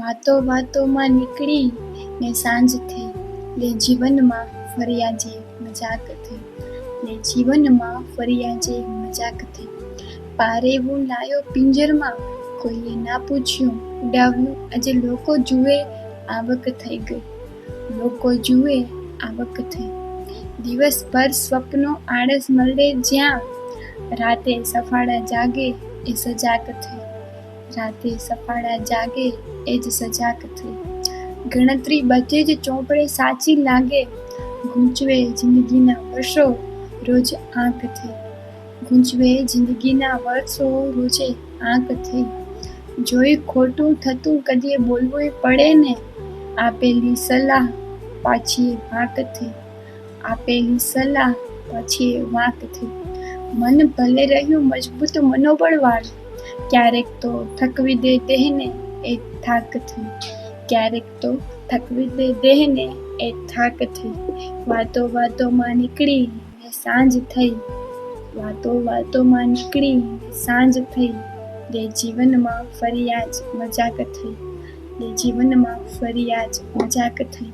વાતો વાતોમાં નીકળી ને સાંજ થઈ, લે જીવનમાં ફર્યા જે મજાક થઈ, લે જીવનમાં ફર્યા જે મજાક થઈ. પારેવું લાયો પિંજરમાં, કોઈએ ના પૂછ્યું ઉડાવ્યું, આજે લોકો જુએ આવક થઈ ગઈ, લોકો જુએ આવક થઈ. દિવસભર સ્વપ્નો આળસ મળે જ્યાં, રાતે સફાળા જાગે એ સજાગ થઈ, રાતે સફાળા જાગે એ જ સજાગ થઈ. ગણતરી બધે જ ચોપડે સાચી લાગે, ગૂંચવે જિંદગીના વર્ષો રોજ આંખ થઈ, ગૂંચવે જિંદગીના વર્ષો રોજે આંખ થઈ. જોઈ ખોટું થતું કદીએ બોલવું પડે ને, આપેલી સલાહ પાછી વાંક થઈ, આપેલી સલાહ પાછી વાંક થઈ. મન ભલે રહ્યું મજબૂત મનોબળવાળું, ક્યારેક તો થકવી દે દેહને એ થાક થઈ, ક્યારેક તો થકવી દે દેહને એ થાક થઈ. વાતો વાતોમાં નીકળી ને સાંજ થઈ, વાતો વાતોમાં નીકળી ને સાંજ થઈ, લે જીવનમાં ફર્યા જ મજાક થઈ, લે જીવનમાં ફર્યા જ મજાક થઈ.